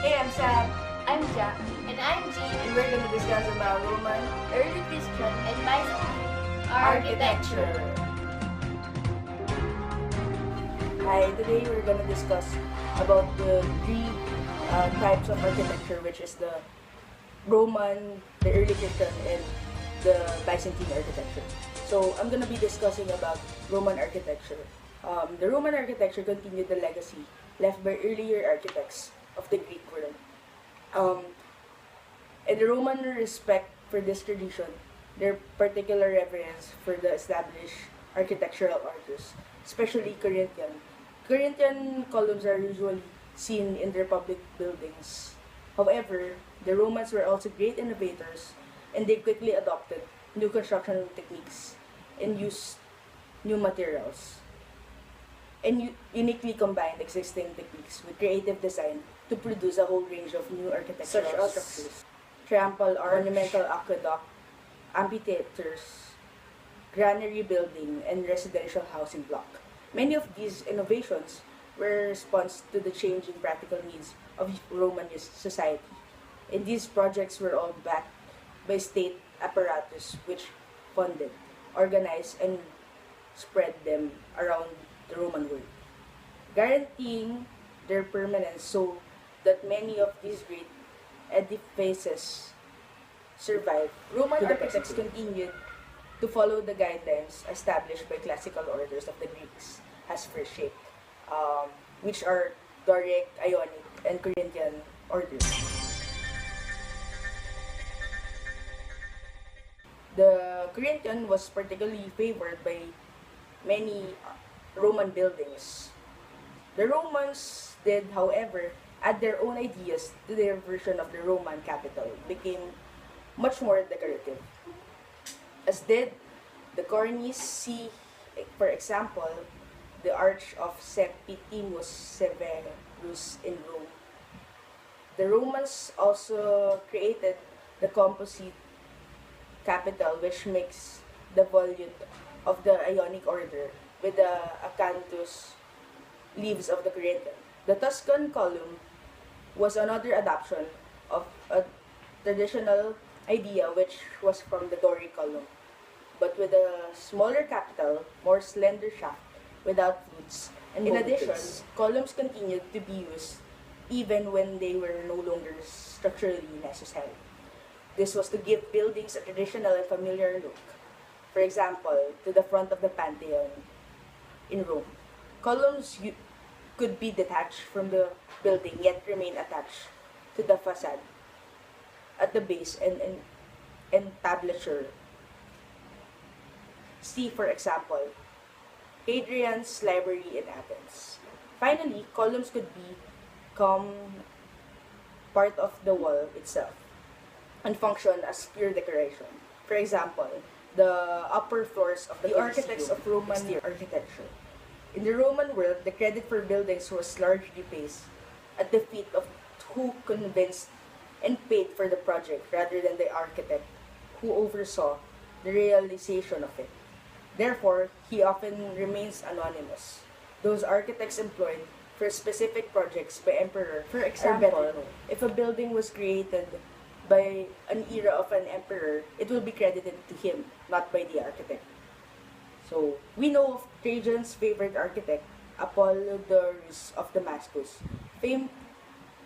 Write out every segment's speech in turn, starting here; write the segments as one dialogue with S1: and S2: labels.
S1: Hey, I'm Sam,
S2: I'm Jack. And I'm Jean.
S1: and we're going to discuss about Roman
S2: Early Christian and Byzantine
S1: architecture. Hi, today we're going to discuss about the three types of architecture, which is the Roman, the early Christian, and the Byzantine architecture. So I'm going to be discussing about Roman architecture. The Roman architecture continued the legacy left by earlier architects of the Greek world. Um, and the Roman respect for this tradition, their particular reverence for the established architectural orders, especially Corinthian. Corinthian columns are usually seen in their public buildings. However, the Romans were also great innovators, and they quickly adopted new construction techniques and used new materials and uniquely combined existing techniques with creative design to produce a whole range of new architectural
S3: Such as
S1: structures. Triumphal ornamental aqueduct, amphitheaters, granary building, and residential housing block. Many of these innovations were a response to the changing practical needs of Roman society. And these projects were all backed by state apparatus which funded, organized, and spread them around the Roman world, guaranteeing their permanence so that many of these great edifices survived. Roman architects continued to follow the guidelines established by classical orders of the Greeks as first shaped, which are Doric, Ionic, and Corinthian orders. The Corinthian was particularly favored by many Roman buildings. The Romans did, however, add their own ideas to their version of the Roman capital, became much more decorative. As did the cornice, see, for example, the Arch of Septimius Severus in Rome. The Romans also created the composite capital, which makes the volute of the Ionic order with the acanthus leaves of the Corinthian. The Tuscan column was another adaptation of a traditional idea which was from the Doric column, but with a smaller capital, more slender shaft, without flutes. And in addition, columns continued to be used even when they were no longer structurally necessary. This was to give buildings a traditional and familiar look. For example, to the front of the Pantheon in Rome. Columns could be detached from the building yet remain attached to the facade at the base and entablature. See, for example, Hadrian's library in Athens. Finally, columns could become part of the wall itself and function as pure decoration. For example, the upper floors of the architects of Roman architecture. In the Roman world, the credit for buildings was largely placed at the feet of who convinced and paid for the project rather than the architect who oversaw the realization of it. Therefore, he often remains anonymous. Those architects employed for specific projects by emperor, for example, if a building was created by an era of an emperor, it will be credited to him, not by the architect. So, we know of Trajan's favorite architect, Apollodorus of Damascus, famed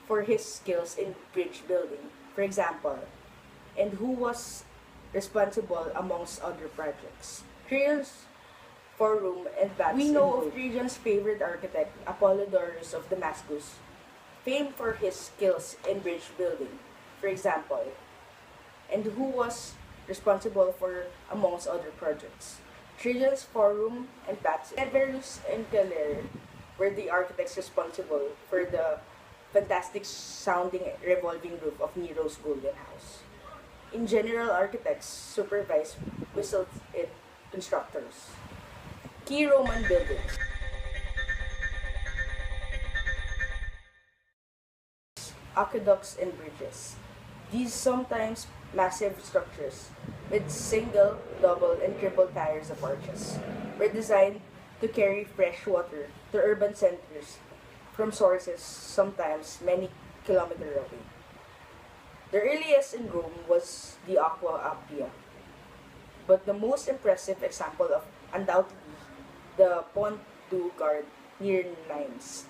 S1: for his skills in bridge building, for example, and who was responsible amongst other projects. Trajan's Forum and Baths. We know of Trajan's favorite architect, Apollodorus of Damascus, famed for his skills in bridge building, for example, and who was responsible for amongst other projects. Trajan's Forum and Baths. Severus and Keller were the architects responsible for the fantastic sounding revolving roof of Nero's Golden House. In general, architects supervise whistled it constructors. Key Roman buildings. Aqueducts and bridges. These sometimes massive structures with single, double, and triple tiers of arches were designed to carry fresh water to urban centers from sources sometimes many kilometer away. The earliest in Rome was the Aqua Appia, but the most impressive example of undoubtedly the Pont du Gard near Nimes.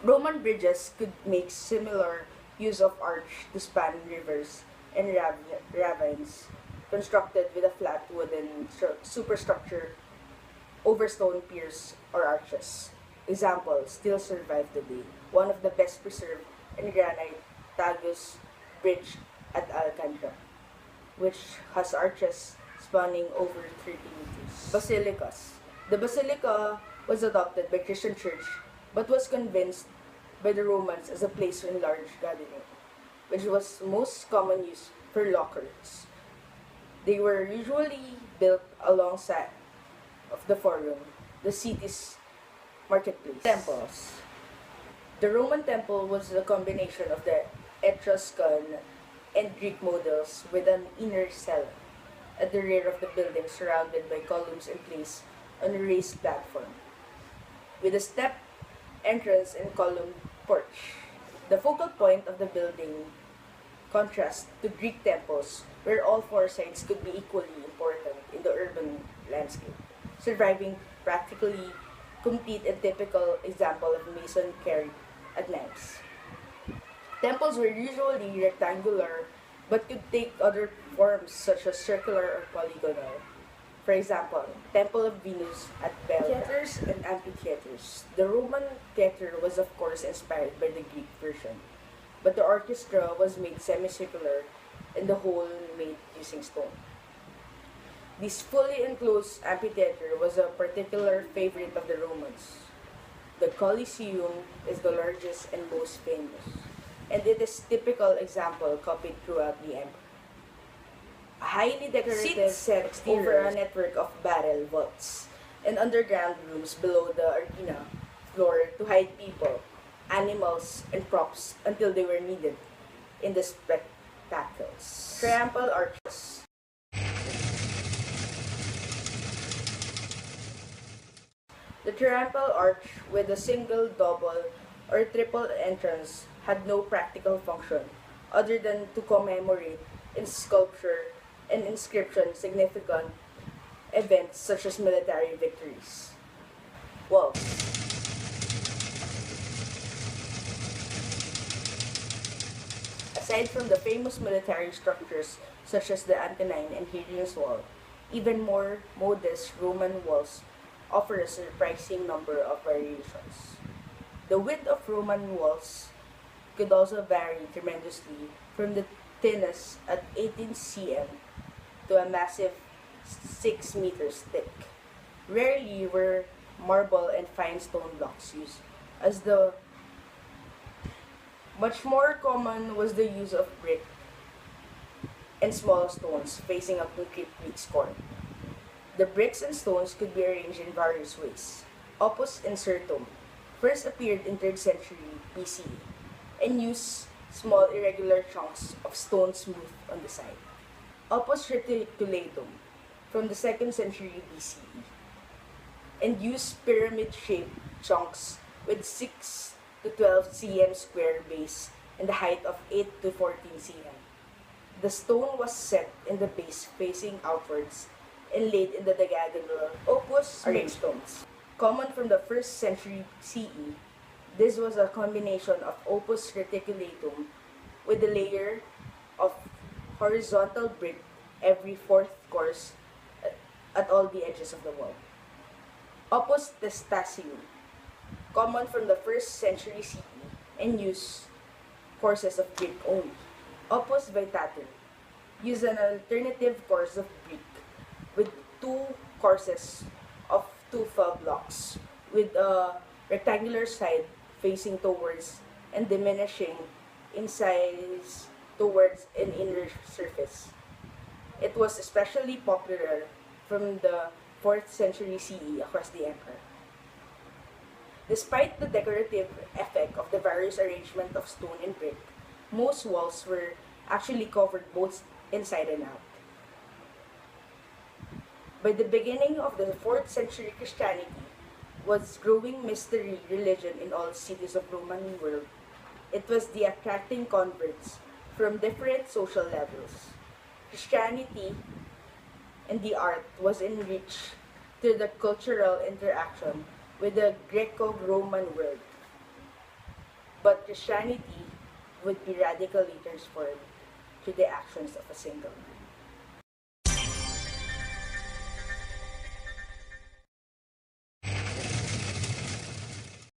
S1: Roman bridges could make similar use of arch to span rivers and ravines, constructed with a flat wooden superstructure over stone piers or arches. Example still survive today. One of the best preserved in granite Tagus Bridge at Alcantara, which has arches spanning over 30 meters. Basilicas. The basilica was adopted by Christian Church but was convinced by the Romans as a place in large gathering, which was most common use for lockers. They were usually built alongside of the forum, the city's marketplace. Temples. The Roman temple was a combination of the Etruscan and Greek models with an inner cell at the rear of the building surrounded by columns in place on a raised platform, with a step entrance and column porch. The focal point of the building contrasts to Greek temples where all four sides could be equally important in the urban landscape, surviving practically complete and typical example of masonry at Nimes. Temples were usually rectangular but could take other forms such as circular or polygonal. For example, Temple of Venus at Bel. Theaters and amphitheaters. The Roman theater was of course inspired by the Greek version, but the orchestra was made semicircular and the whole made using stone. This fully enclosed amphitheater was a particular favorite of the Romans. The Colosseum is the largest and most famous, and it is typical example copied throughout the empire. A highly decorated set over a network of barrel vaults and underground rooms below the arena floor to hide people, animals, and props until they were needed in the spectacles. Triumphal arches. The triumphal arch with a single, double, or triple entrance had no practical function other than to commemorate in sculpture and inscription significant events such as military victories. Walls. Aside from the famous military structures such as the Antonine and Hadrian's Wall, even more modest Roman walls offer a surprising number of variations. The width of Roman walls could also vary tremendously from the thinnest at 18 cm to a massive 6 meters thick. Rarely were marble and fine stone blocks used, as the much more common was the use of brick and small stones facing a concrete weak core. The bricks and stones could be arranged in various ways. Opus incertum first appeared in 3rd century BCE and used small irregular chunks of stone smoothed on the side. Opus reticulatum from the 2nd century BCE and used pyramid-shaped chunks with 6 to 12 cm square base and the height of 8 to 14 cm. The stone was set in the base facing outwards and laid in the diagonal opus stones. Common from the 1st century CE, this was a combination of opus reticulatum with a layer of horizontal brick every fourth course at all the edges of the wall. Opus testaceum, common from the 1st century CE and used courses of brick only. Opus vitatum, used an alternative course of brick with 2 courses of tufa blocks with a rectangular side facing towards and diminishing in size towards an inner surface. It was especially popular from the 4th century CE across the empire. Despite the decorative effect of the various arrangement of stone and brick, most walls were actually covered both inside and out. By the beginning of the 4th century, Christianity was growing mystery religion in all cities of Roman world, It was the attracting converts from different social levels. Christianity and the art was enriched through the cultural interaction with the Greco-Roman world, but Christianity would be radically transformed through the actions of a single man.